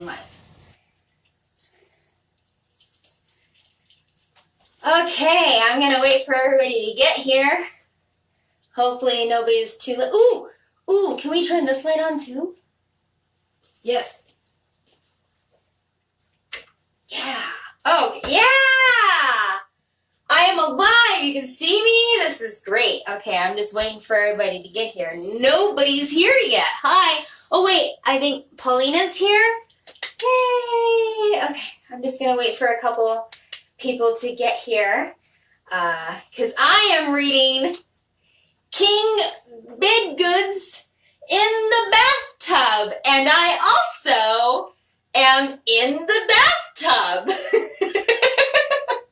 Okay, I'm gonna wait for everybody to get here. Hopefully nobody's too late. Ooh, can we turn this light on too? Yes. Yeah. Oh, yeah! I am alive! You can see me? This is great. Okay, I'm just waiting for everybody to get here. Nobody's here yet. Hi. Oh, wait, I think Paulina's here? Yay! Okay, I'm just gonna wait for a couple people to get here. Because I am reading King Bidgood's in the bathtub, and I also am in the bathtub.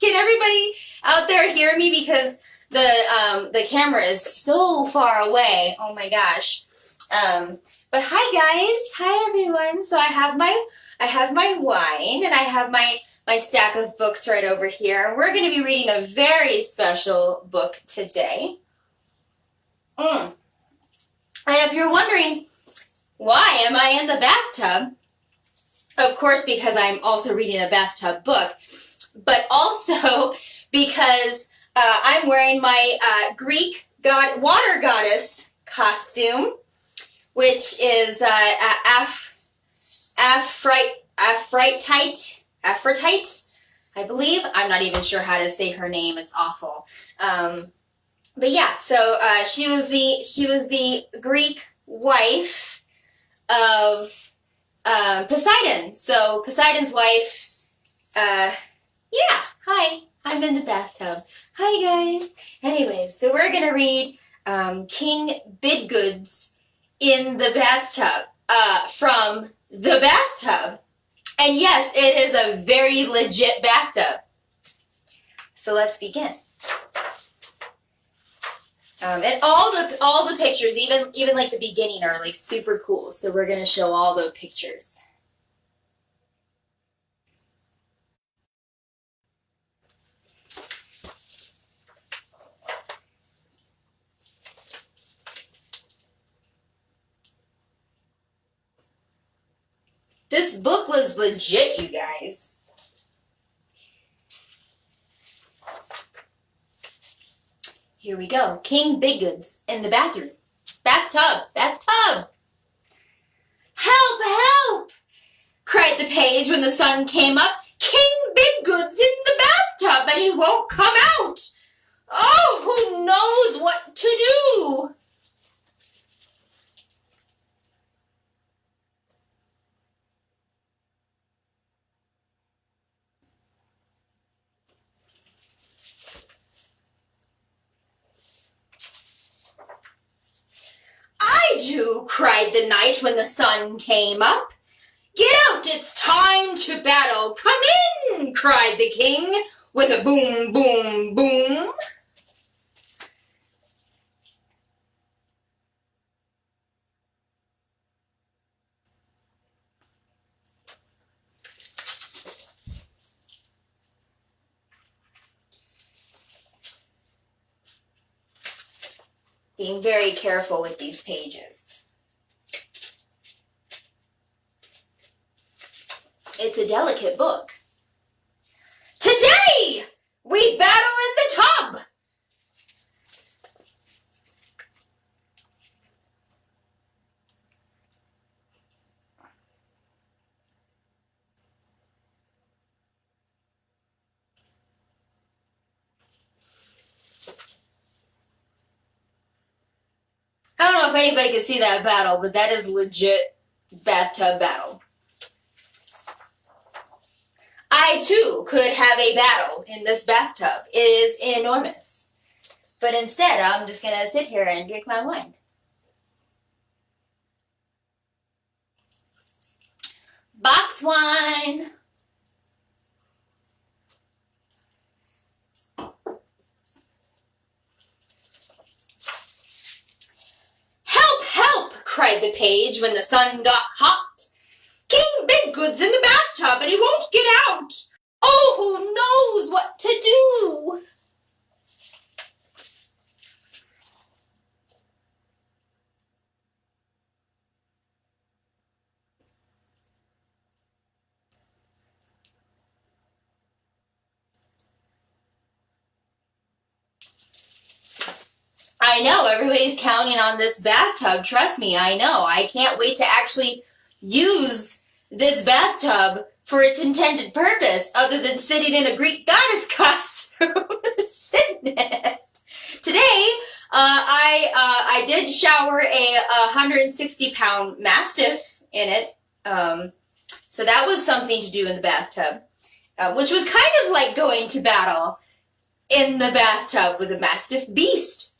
Can everybody out there hear me? Because the camera is so far away. Oh my gosh. But hi guys, hi everyone. So I have my wine, and I have my stack of books right over here. We're going to be reading a very special book today. And if you're wondering, why am I in the bathtub? Of course, because I'm also reading a bathtub book, but also because I'm wearing my Greek water goddess costume, which is Aphrodite, I believe. I'm not even sure how to say her name. It's awful. But yeah, so she was the Greek wife of Poseidon. So Poseidon's wife. Yeah. Hi. I'm in the bathtub. Hi guys. Anyways, so we're gonna read King Bidgood's in the bathtub from the bathtub. And yes, it is a very legit bathtub. So let's begin. And all the pictures, even like the beginning, are like super cool. So we're gonna show all the pictures. This book was legit, you guys. Here we go. King Bidgood's in the bathroom. Bathtub! Help! Help! Cried the page when the sun came up. King Bidgood's in the bathtub and he won't come out! Oh, who knows what to do? I do, cried the knight when the sun came up. Get out, it's time to battle. Come in, cried the king with a boom, boom, boom. Being very careful with these pages. It's a delicate book. Today, we battle in the tub. I don't know if anybody can see that battle, but that is legit bathtub battle. I, too, could have a battle in this bathtub. It is enormous. But instead, I'm just going to sit here and drink my wine. Box wine. Help, help, cried the page when the sun got hot. King Bidgood's in the bathtub and he won't get out. Oh, who knows what to do? everybody's counting on this bathtub. Trust me, I know. I can't wait to actually use this bathtub for its intended purpose, other than sitting in a Greek goddess costume. Sitting in it. Today, I did shower a 160-pound mastiff in it. So that was something to do in the bathtub, which was kind of like going to battle in the bathtub with a mastiff beast.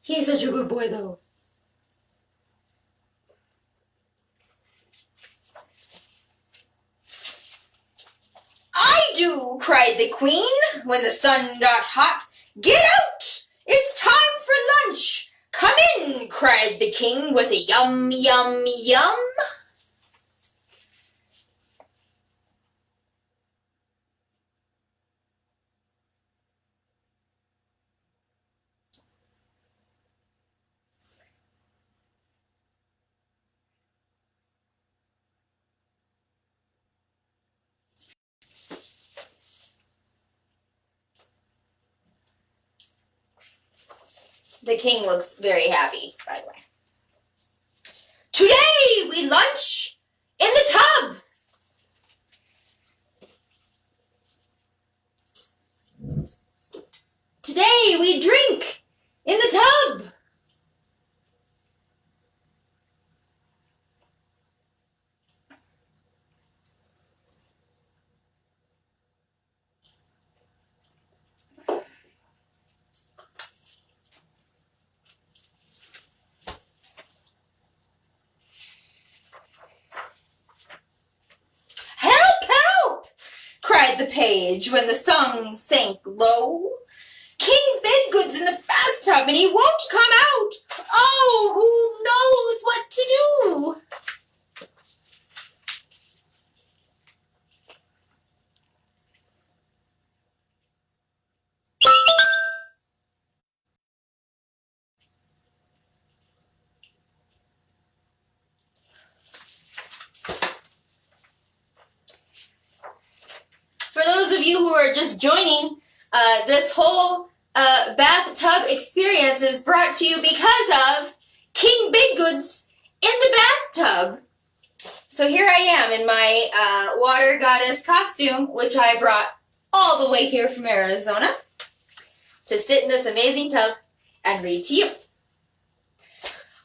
He's such a good boy, though. I do, cried the queen when the sun got hot. Get out! It's time for lunch. Come in, cried the king with a yum, yum, yum. The king looks very happy, by the way. Today we lunch in the tub. Today we drink in the tub. The page when the sun sank low. King Bedgood's in the bathtub and he won't come out. Oh, who knows what to do? For those of you who are just joining, this whole bathtub experience is brought to you because of King Bedgood's in the bathtub. So here I am in my water goddess costume, which I brought all the way here from Arizona to sit in this amazing tub and read to you.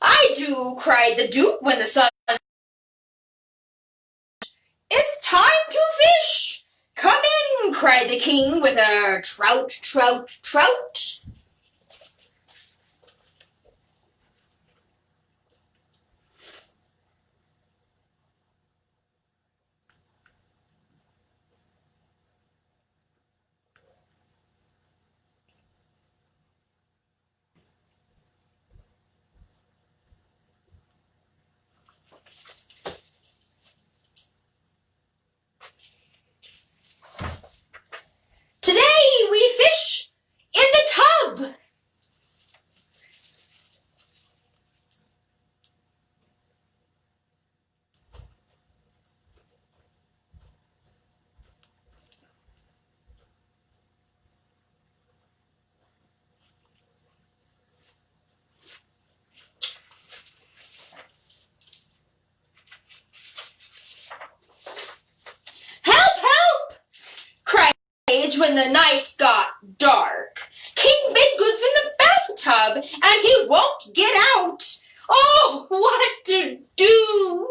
I do, cried the Duke when the sun... It's time to fish! Come in, cried the king with a trout, trout, trout. Today we fish in the tub. When the night got dark, King Bedgood's in the bathtub and he won't get out. Oh, what to do?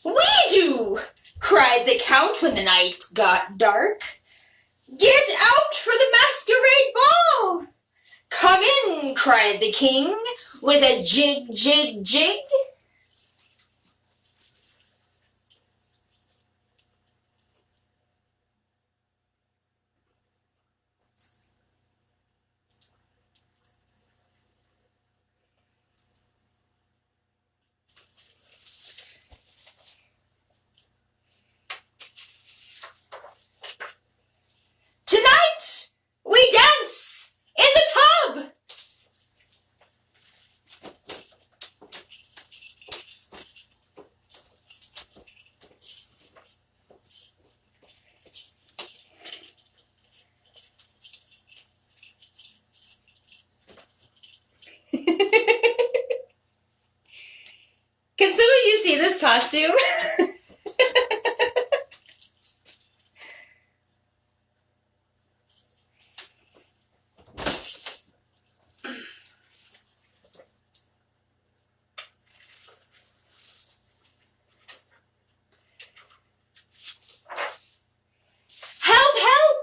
We do, cried the count when the night got dark. Get out for the masquerade ball! Come in, cried the king with a jig, jig, jig. Tonight we dance you see this costume? Help, help!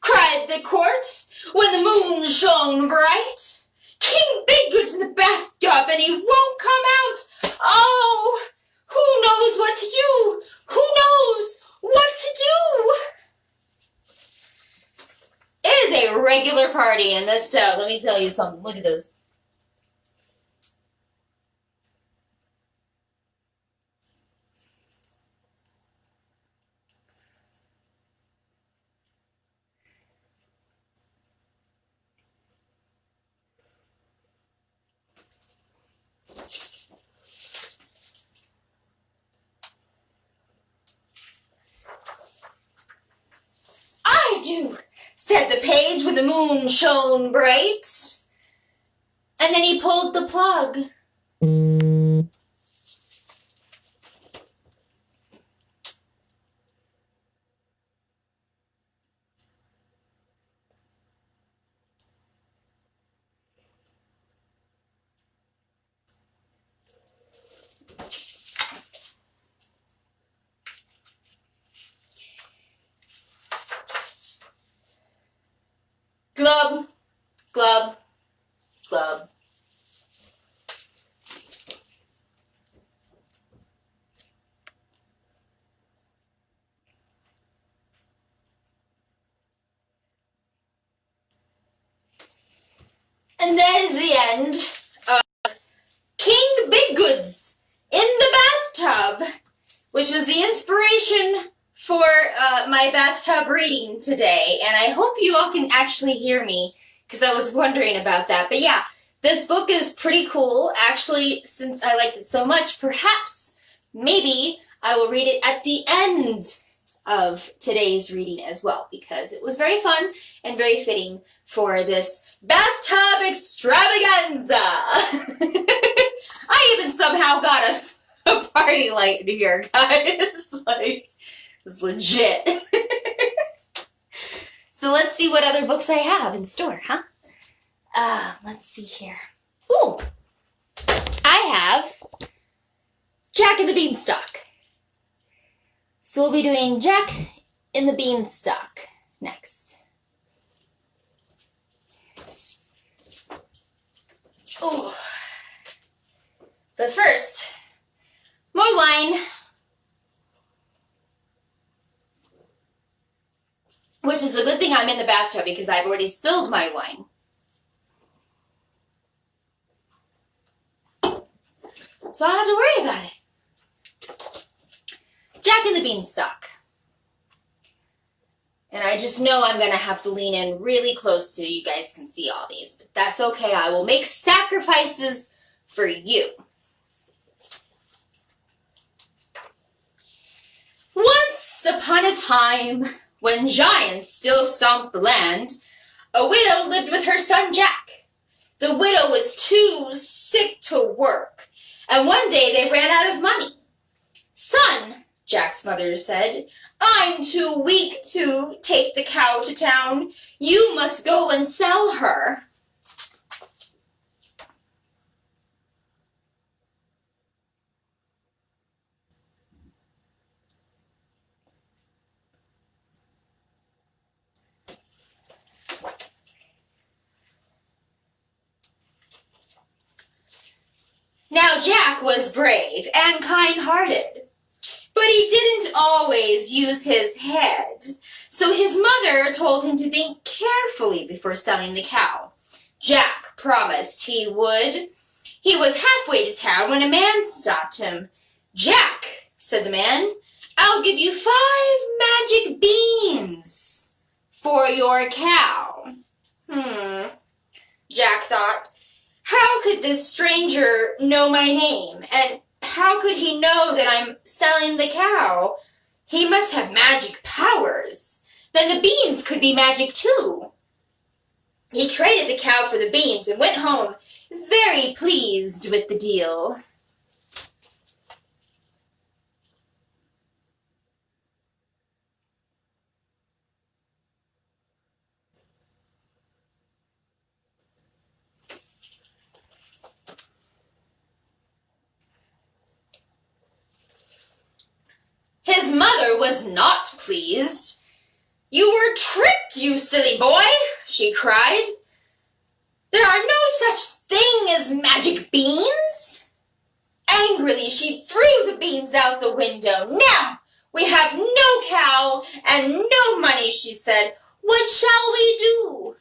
Cried the court when the moon shone bright. King Biggood's in the bathtub and he won't come out. Oh, who knows what to do? Who knows what to do? It is a regular party in this town. Let me tell you something. Look at this. I do, said the page when the moon shone bright. And then he pulled the plug. Glub, glub, glub. And that is the end of King Biggood's in the bathtub, which was the inspiration for my bathtub reading today. And I hope you all can actually hear me, because I was wondering about that. But yeah, this book is pretty cool. Actually, since I liked it so much, perhaps, maybe, I will read it at the end of today's reading as well, because it was very fun and very fitting for this bathtub extravaganza. I even somehow got a party light in here, guys. Like, it's legit. So let's see what other books I have in store, huh? Let's see here. Ooh! I have Jack and the Beanstalk. So we'll be doing Jack and the Beanstalk next. Oh. But first, more wine. Which is a good thing I'm in the bathtub because I've already spilled my wine. So I don't have to worry about it. Jack and the Beanstalk. And I just know I'm going to have to lean in really close so you guys can see all these. But that's okay. I will make sacrifices for you. Once upon a time, when giants still stomped the land, a widow lived with her son Jack. The widow was too sick to work, and one day they ran out of money. "Son," Jack's mother said, "I'm too weak to take the cow to town. You must go and sell her." Now Jack was brave and kind-hearted, but he didn't always use his head, so his mother told him to think carefully before selling the cow. Jack promised he would. He was halfway to town when a man stopped him. "Jack," said the man, "I'll give you 5 magic beans for your cow." Jack thought, how could this stranger know my name? And how could he know that I'm selling the cow? He must have magic powers. Then the beans could be magic too. He traded the cow for the beans and went home very pleased with the deal. was not pleased. "You were tricked, you silly boy," she cried. "There are no such thing as magic beans." Angrily, she threw the beans out the window. "Now, we have no cow and no money," she said. "What shall we do?"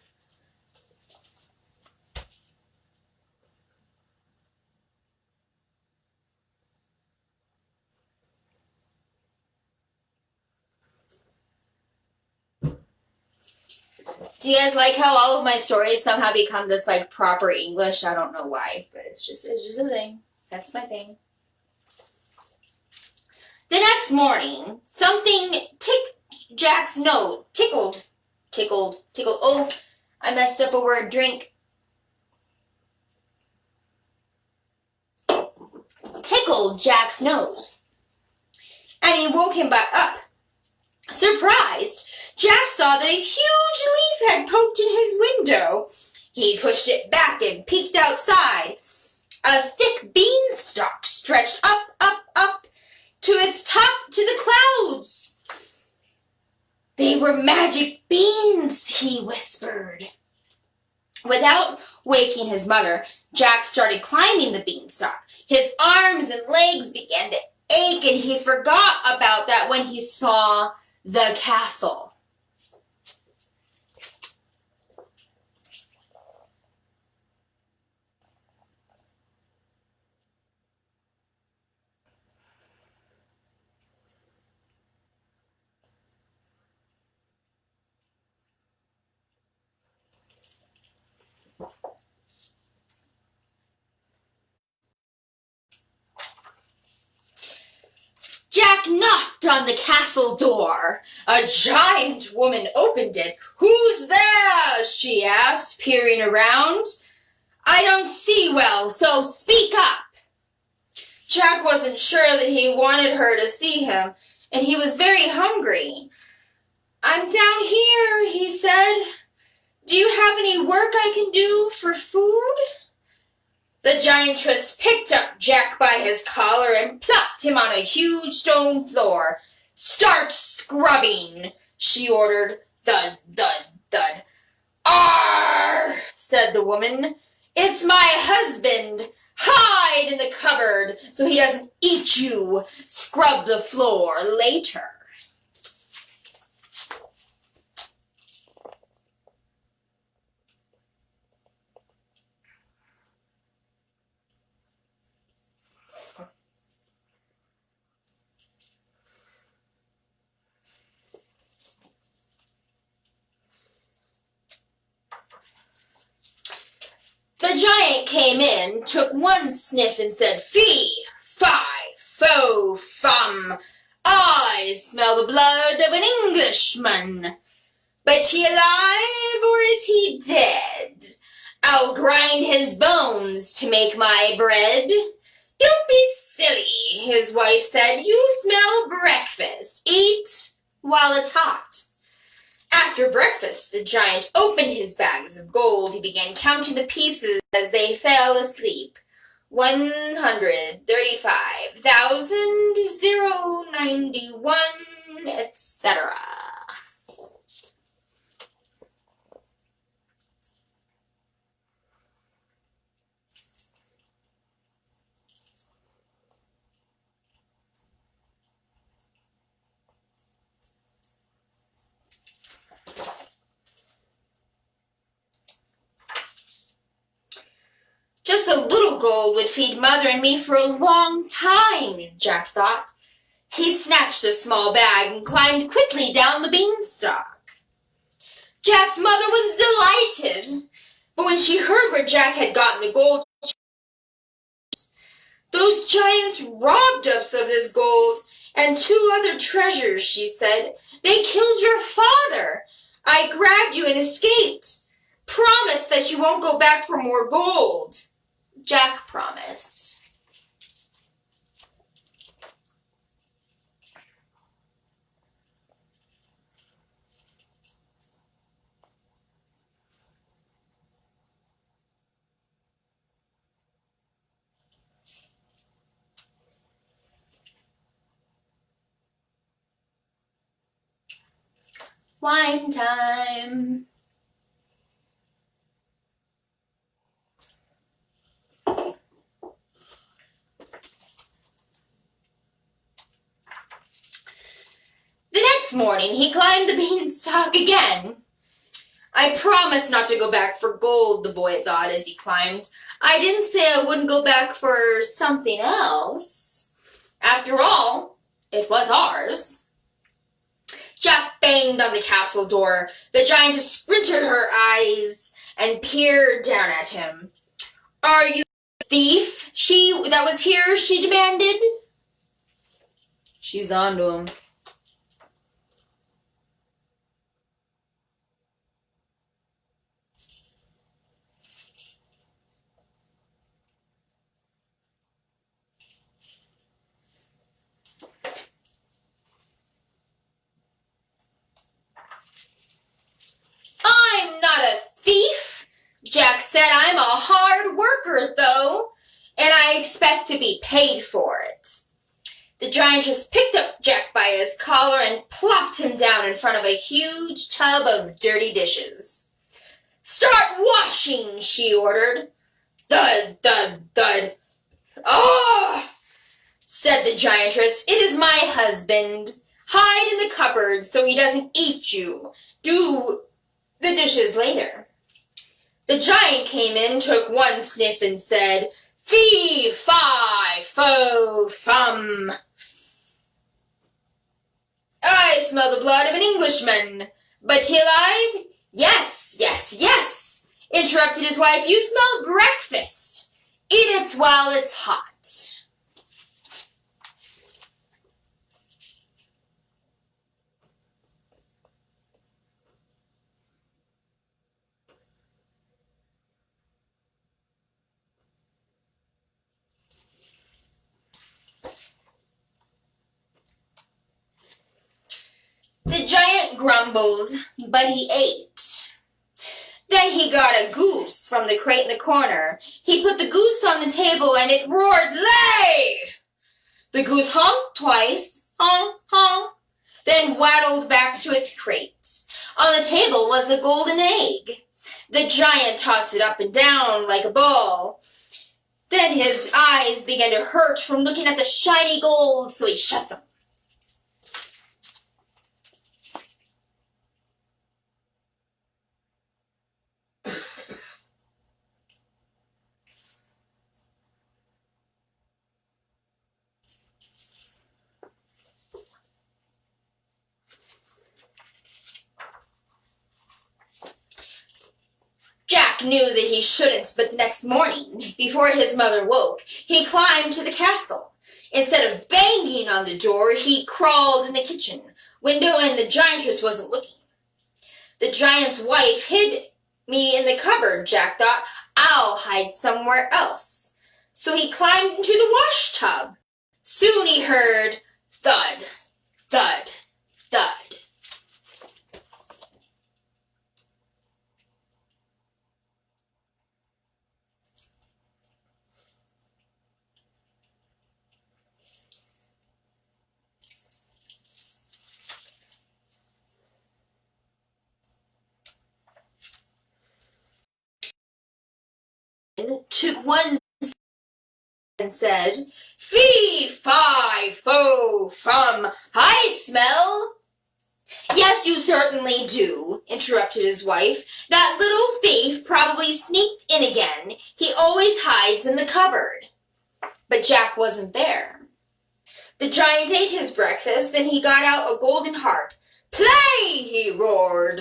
Do you guys like how all of my stories somehow become this like proper English? I don't know why, but it's just a thing. That's my thing. The next morning, something Jack's nose tickled. Oh, I messed up a word. Drink. Tickled Jack's nose, and he woke him back up. Surprised, Jack saw that a huge leaf had poked in his window. He pushed it back and peeked outside. A thick beanstalk stretched up to its top to the clouds. "They were magic beans," he whispered. Without waking his mother, Jack started climbing the beanstalk. His arms and legs began to ache, and he forgot about that when he saw the castle. Jack knocked on the castle door. A giant woman opened it. "Who's there?" she asked, peering around. "I don't see well, so speak up." Jack wasn't sure that he wanted her to see him, and he was very hungry. "I'm down here," he said. "Do you have any work I can do for food?" The giantess picked up Jack by his collar and plopped him on a huge stone floor. "Start scrubbing," she ordered. Thud, thud, thud. "Arr!" said the woman. "It's my husband. Hide in the cupboard so he doesn't eat you. Scrub the floor later." The giant came in, took one sniff, and said, "Fee, fi, fo, fum. I smell the blood of an Englishman. But he alive, or is he dead? I'll grind his bones to make my bread." "Don't be silly," his wife said. "You smell breakfast. Eat while it's hot." After breakfast, the giant opened his bags of gold. He began counting the pieces as they fell asleep. 135,091, etc. Just a little gold would feed Mother and me for a long time, Jack thought. He snatched a small bag and climbed quickly down the beanstalk. Jack's mother was delighted, but when she heard where Jack had gotten the gold, "Those giants robbed us of this gold and 2 other treasures," she said. "They killed your father. I grabbed you and escaped. Promise that you won't go back for more gold." Jack promised. Wine time. The next morning, he climbed the beanstalk again. I promised not to go back for gold, the boy thought as he climbed. I didn't say I wouldn't go back for something else. After all, it was ours. Jack banged on the castle door. The giantess squinted her eyes and peered down at him. Are you the thief that was here? She demanded. She's onto him. I'm not a thief, Jack said. I'm a hard worker, though, and I expect to be paid for it. The giantess picked up Jack by his collar and plopped him down in front of a huge tub of dirty dishes. Start washing, she ordered. Thud, thud, thud. Oh, said the giantess. It is my husband. Hide in the cupboard so he doesn't eat you. Do the dishes later. The giant came in, took one sniff, and said, Fee, fi, fo, fum. I smell the blood of an Englishman. But he alive? Yes, yes, yes, interrupted his wife. You smell breakfast. Eat it while it's hot. The giant grumbled, but he ate. Then he got a goose from the crate in the corner. He put the goose on the table and it roared, Lay! The goose honked twice, honk, honk, then waddled back to its crate. On the table was a golden egg. The giant tossed it up and down like a ball. Then his eyes began to hurt from looking at the shiny gold, so he shut them. Jack knew that he shouldn't, but the next morning, before his mother woke, he climbed to the castle. Instead of banging on the door, he crawled in the kitchen window and the giantess wasn't looking. The giant's wife hid me in the cupboard, Jack thought. I'll hide somewhere else. So he climbed into the wash tub. Soon he heard thud, thud, thud. Took one and said, Fee, fi, fo, fum, I smell. Yes, you certainly do, interrupted his wife. That little thief probably sneaked in again. He always hides in the cupboard. But Jack wasn't there. The giant ate his breakfast, then he got out a golden harp. Play, he roared.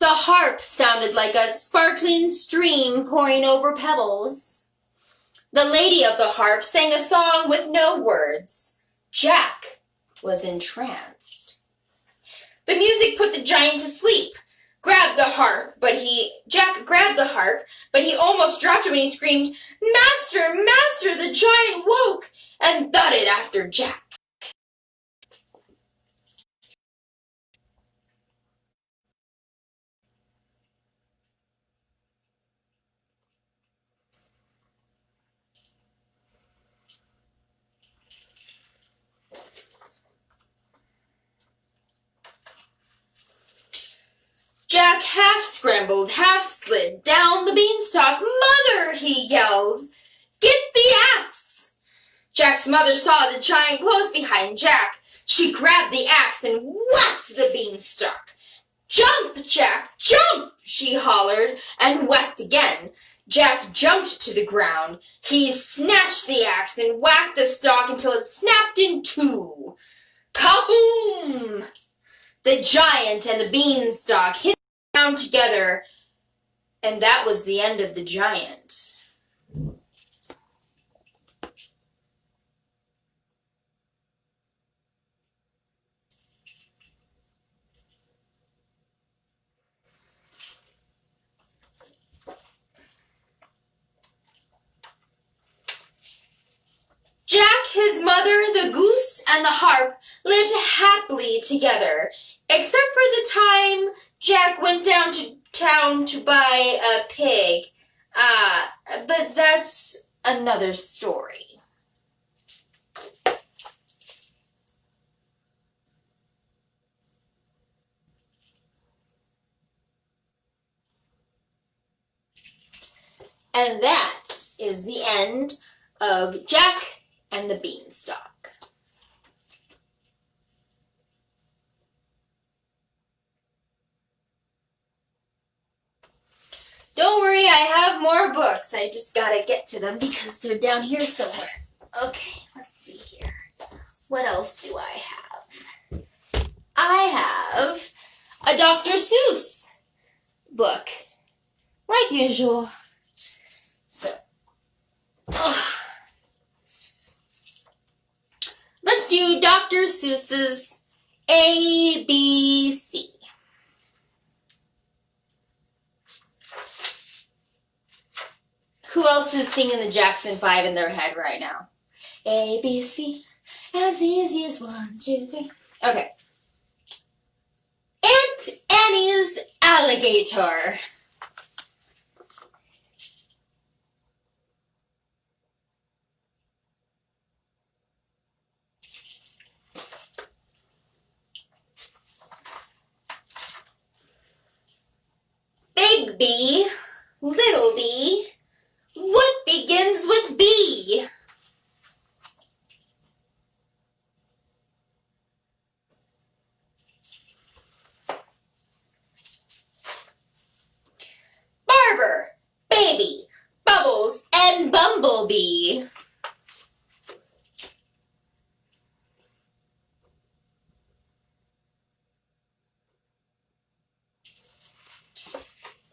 The harp sounded like a sparkling stream pouring over pebbles. The lady of the harp sang a song with no words. Jack was entranced. The music put the giant to sleep. Jack grabbed the harp, but he almost dropped it when he screamed, "Master, Master!" The giant woke and thudded after Jack. Jack half scrambled, half slid down the beanstalk. "Mother!" he yelled. "Get the axe!" Jack's mother saw the giant close behind Jack. She grabbed the axe and whacked the beanstalk. "Jump, Jack, jump!" she hollered, and whacked again. Jack jumped to the ground. He snatched the axe and whacked the stalk until it snapped in two. Kaboom! The giant and the beanstalk hit the ground together, and that was the end of the giant. Jack, his mother, the goose, and the harp lived happily together, except for the time Jack went down to town to buy a pig. But that's another story. And that is the end of Jack and the Beanstalk. Don't worry, I have more books. I just gotta get to them because they're down here somewhere. Okay, let's see here. What else do I have? I have a Dr. Seuss book, like usual. So, let's do Dr. Seuss's ABC. Who else is singing the Jackson 5 in their head right now? ABC, as easy as 1, 2, 3. Okay. Aunt Annie's alligator. Big B, little b, what begins with B? Barber, baby, bubbles, and bumblebee.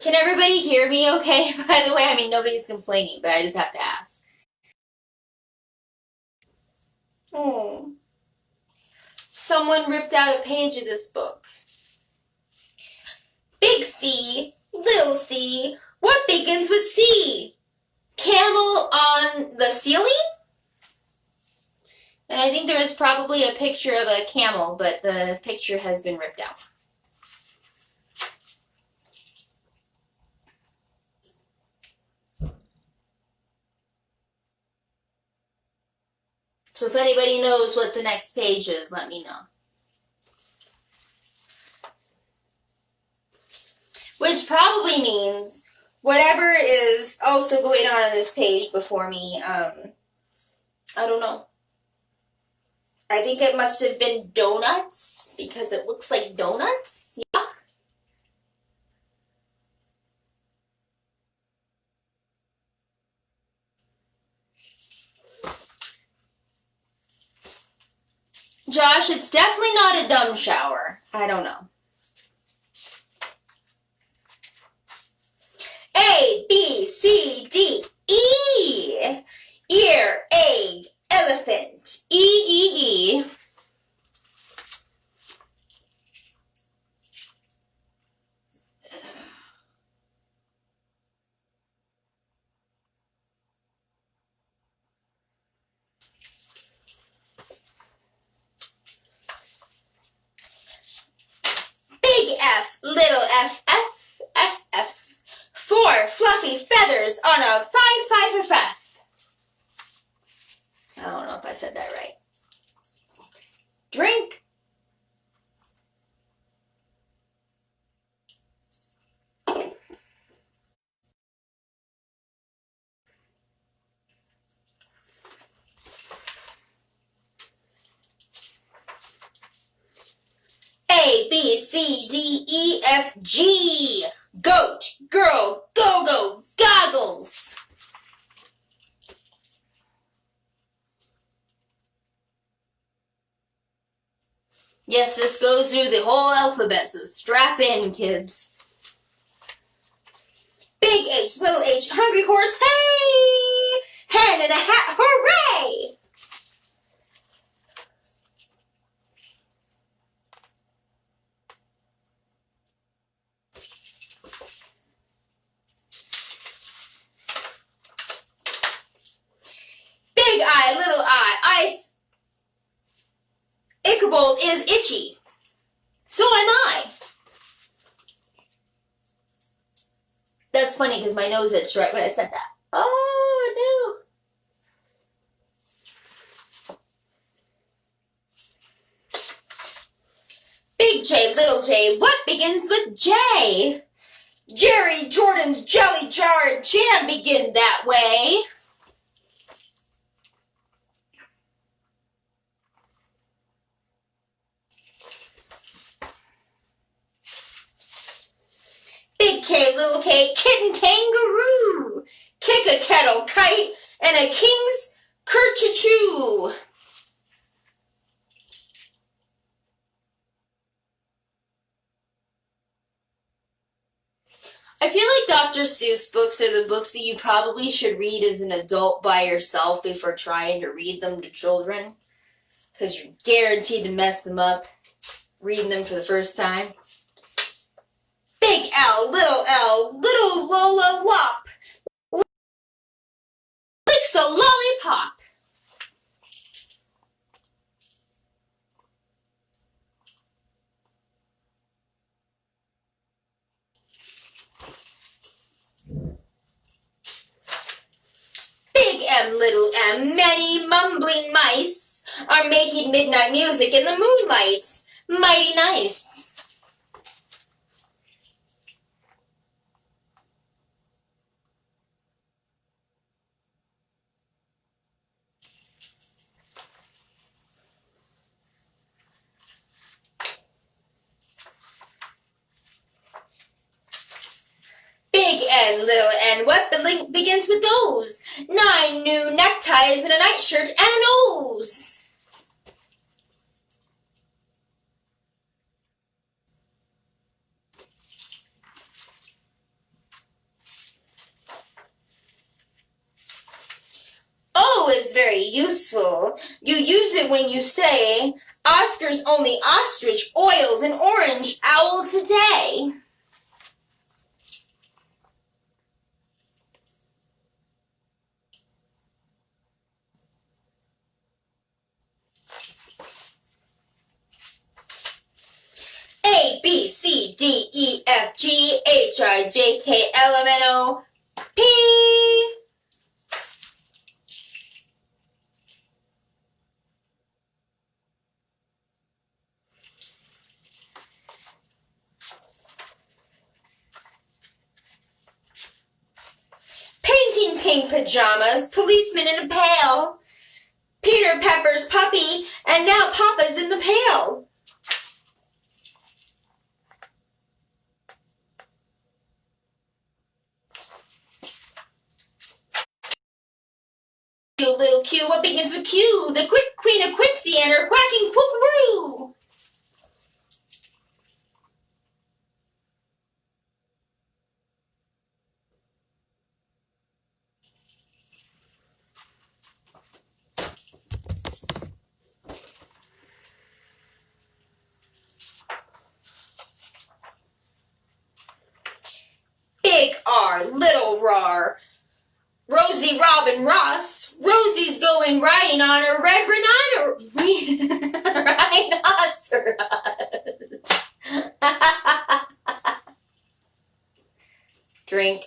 Can everybody hear me okay? By the way, I mean, nobody's complaining, but I just have to ask. Oh. Someone ripped out a page of this book. Big C, little c, what begins with C? Camel on the ceiling? And I think there was probably a picture of a camel, but the picture has been ripped out. So if anybody knows what the next page is, let me know. Which probably means whatever is also going on this page before me, I don't know. I think it must have been donuts, because it looks like donuts. Yeah. Josh, it's definitely not a dumb shower. I don't know. A, B, C, D, E. Ear, egg, elephant. E, E, E. on a 5-5-5. I don't know if I said that right. Drink. A, B, C, D, E, F, G. Goat, girl, go-go, goggles. Yes, this goes through the whole alphabet, so strap in, kids. Big H, little h, hungry horse, hey! Hen in a hat, hooray! Big I, little I, Ichabod is itchy. So am I. That's funny because my nose itched right when I said that. Oh, no. Big J, little j, what begins with J? Jerry Jordan's jelly jar and jam begin that way. Big K, little k, kitten kangaroo. Kick a kettle kite and a king's kerchachoo. I feel like Dr. Seuss books are the books that you probably should read as an adult by yourself before trying to read them to children. Because you're guaranteed to mess them up reading them for the first time. Big L, little Lola Wop. Licks a lollipop. Big M, little m, many mumbling mice are making midnight music in the moonlight. Mighty nice. Big N, little n, what begins with those? 9 new neckties and a nightshirt and a nose. O is very useful. You use it when you say, Oscar's only ostrich oiled an orange owl today. A, B, C, D, E, F, G, H, I, J, K, L, M, N, O, P. Painting pink pajamas, policeman in a pail. Peter Pepper's puppy, and now Papa's in the pail. Q, little Q, what begins with Q? The quick queen of Quincy and her quacking quookaroo. Big R, little rar. Rosie, Robin, Ross. Rosie's going riding on her red rhinoceros. Drink.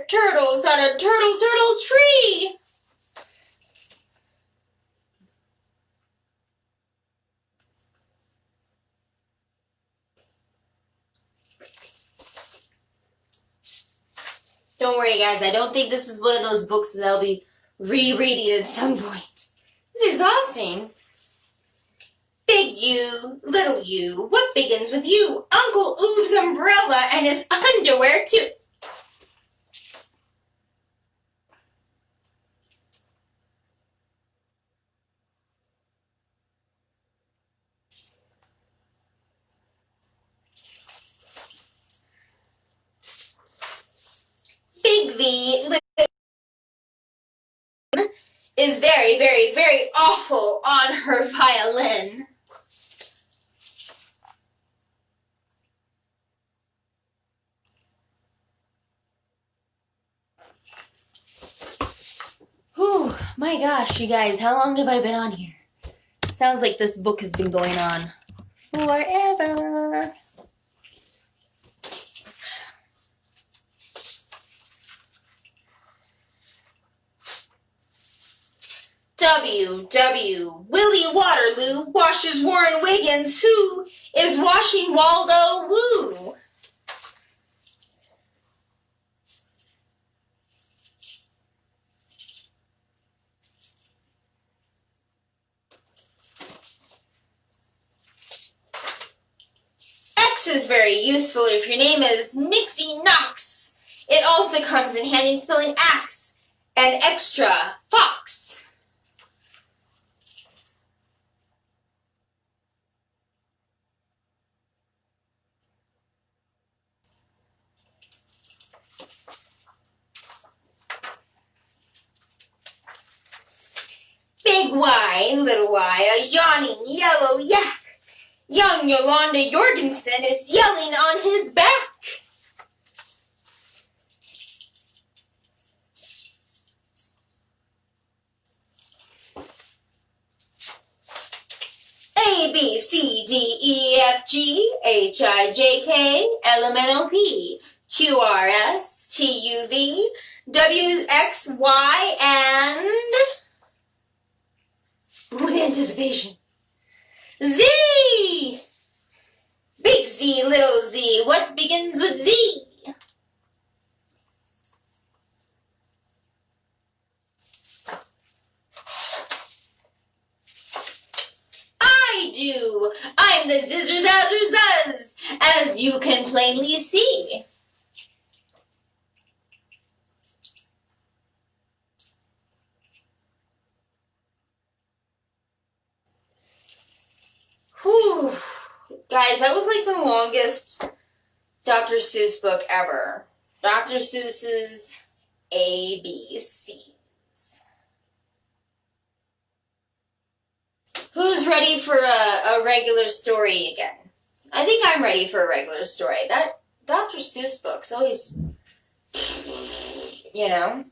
turtles on a turtle tree. Don't worry, guys. I don't think this is one of those books that I'll be rereading at some point. It's exhausting. Big you, little you, what begins with you? Uncle Oob's umbrella and his underwear, too. Big V, is very, very, very awful on her violin. Whew, my gosh, you guys, how long have I been on here? Sounds like this book has been going on forever. W. Willie Waterloo washes Warren Wiggins, who is washing Waldo Woo. X is very useful if your name is Nixie Knox. It also comes in handy in spelling axe and extra fox. Big Y, little y, a yawning yellow yak. Young Yolanda Jorgensen is yelling on his back. A, B, C, D, E, F, G, H, I, J, K, L, M, N, O, P, Q, R, S, T, U, V, W, X, Y, and... with anticipation. Z! Big Z, little z, what begins with Z? I do! I'm the Zizzer Zazzer Zuzz, as you can plainly see. Whew. Guys, that was like the longest Dr. Seuss book ever. Dr. Seuss's ABCs. Who's ready for a regular story again? I think I'm ready for a regular story. That Dr. Seuss book's always, you know,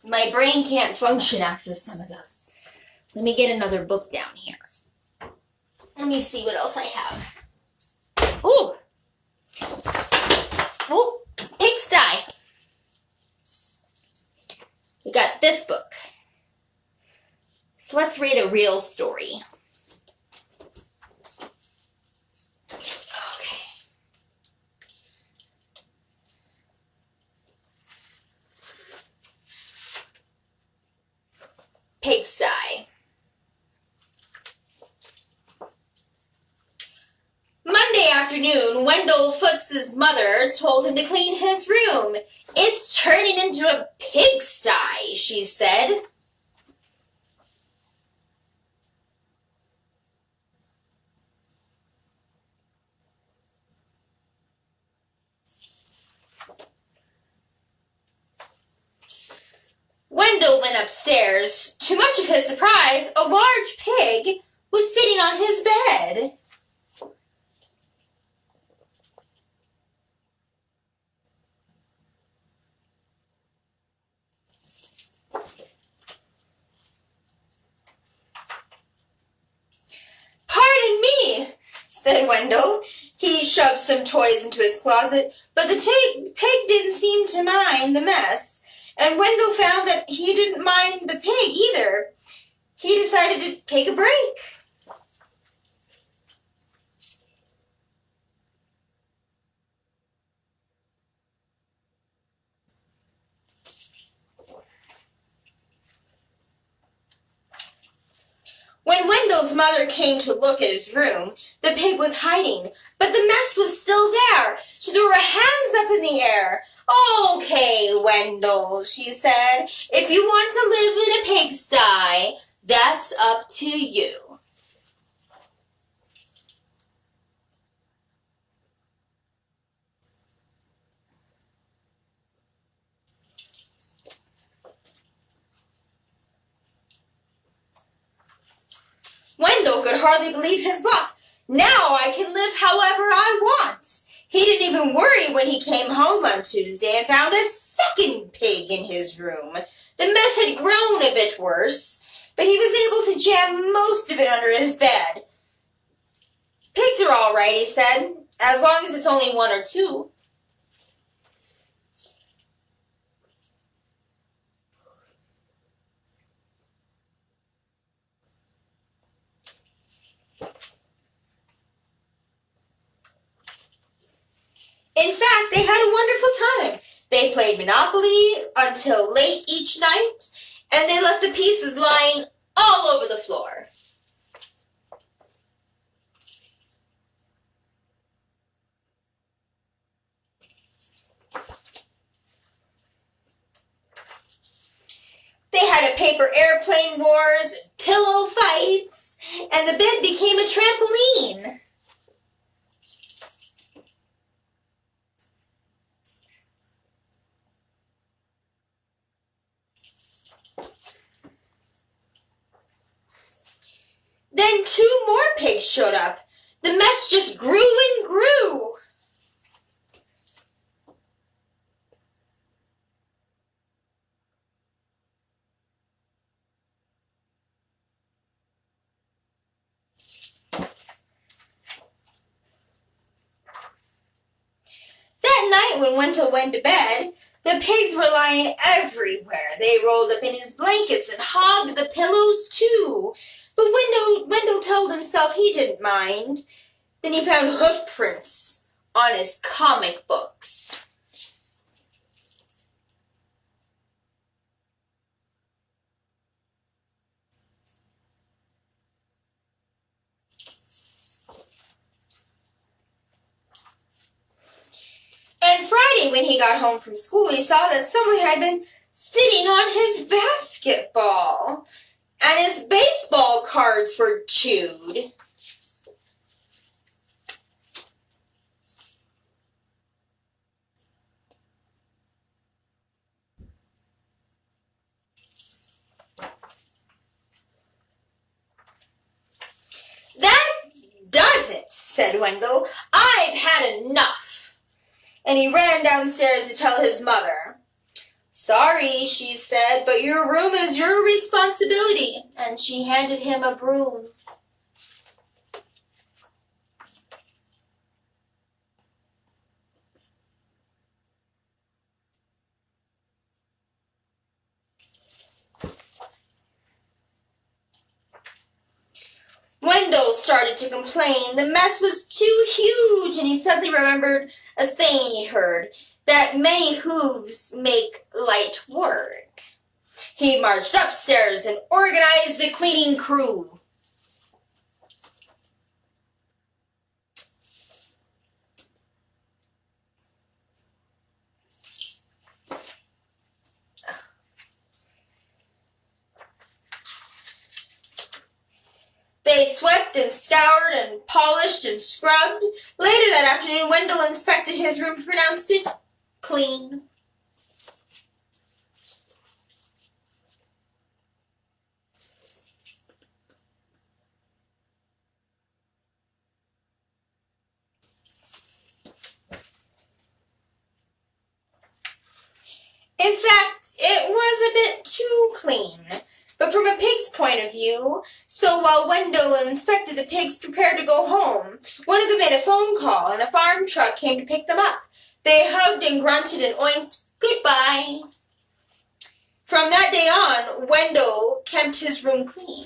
my brain can't function after some of those. Let me get another book down here. Let me see what else I have. Ooh! Ooh! Pigsty! We got this book. So let's read a real story. Okay. Pigsty. Monday afternoon, Wendell Foots's mother told him to clean his room. It's turning into a pigsty, she said. Wendell went upstairs. To much of his surprise, a large pig was sitting on his bed. Pardon me, said Wendell. He shoved some toys into his closet. But the pig didn't seem to mind the mess, and Wendell found that he didn't mind the pig either. He decided to take a break. When Wendell's mother came to look at his room, the pig was hiding, but the mess was still there. She threw her hands up in the air. "Okay, Wendell," she said, "if you want to live in a pigsty, that's up to you." Wendell could hardly believe his luck. Now I can live however I want. He didn't even worry when he came home on Tuesday and found a second pig in his room. The mess had grown a bit worse, but he was able to jam most of it under his bed. "Pigs are all right," he said, "as long as it's only one or two." In fact, they had a wonderful time. They played Monopoly until late each night, and they left the pieces lying all over the floor. They had a paper airplane wars, and pillow fights, and the bed became a trampoline. Then 2 more pigs showed up. The mess just grew and grew. That night when Wendell went to bed, the pigs were lying everywhere. They rolled up in his blankets and hogged the pillows too. But Wendell told himself he didn't mind. Then he found hoof prints on his comic books. And Friday, when he got home from school, he saw that someone had been sitting on his basketball, and his baseball cards were chewed. "That does it," said Wendell. "I've had enough." And he ran downstairs to tell his mother. "Sorry," she said, "but your room is your responsibility." And she handed him a broom. Wendell started to complain. The mess was too huge, and he suddenly remembered a saying he'd heard, that many hooves make light work. He marched upstairs and organized the cleaning crew. They swept and scoured and polished and scrubbed. Later that afternoon, Wendell inspected his room and pronounced it clean. In fact, it was a bit too clean. But from a pig's point of view, so while Wendell inspected the pigs prepared to go home, one of them made a phone call and a farm truck came to pick them up. They hugged and grunted and oinked goodbye. From that day on, Wendell kept his room clean.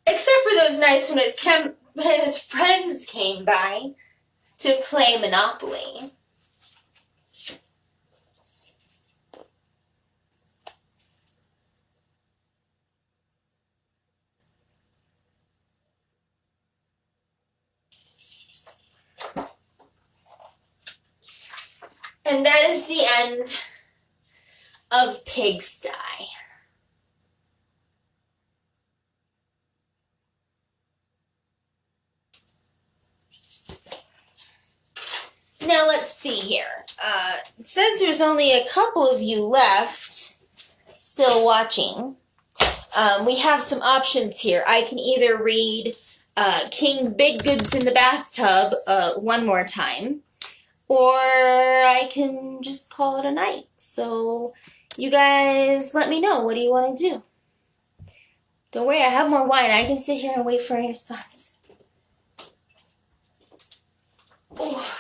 Except for those nights when his friends came by to play Monopoly. And that is the end of Pigsty. Now let's see here. It says there's only a couple of you left still watching. We have some options here. I can either read King Bidgood's in the Bathtub one more time, or I can just call it a night. So you guys let me know. What do you want to do? Don't worry, I have more wine. I can sit here and wait for any response. Oh.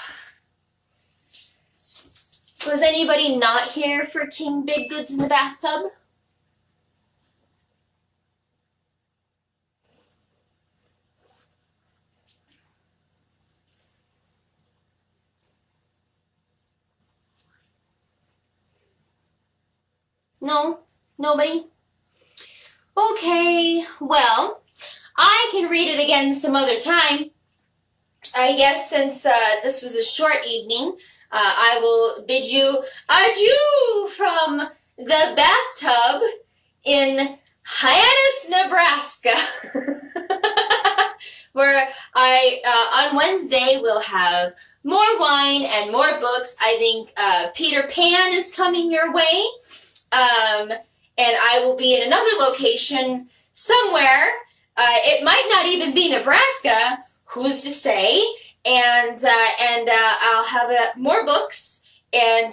Was anybody not here for King Bidgood's in the Bathtub? No? Nobody? Okay, well, I can read it again some other time. I guess since this was a short evening, I will bid you adieu from the bathtub in Hyannis, Nebraska, where on Wednesday we'll have more wine and more books. I think Peter Pan is coming your way, and I will be in another location somewhere. It might not even be Nebraska. Who's to say? And I'll have more books and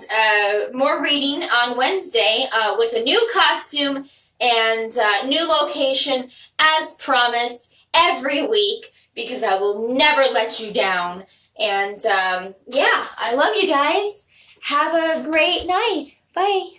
more reading on Wednesday with a new costume and new location as promised every week, because I will never let you down. And yeah, I love you guys. Have a great night. Bye.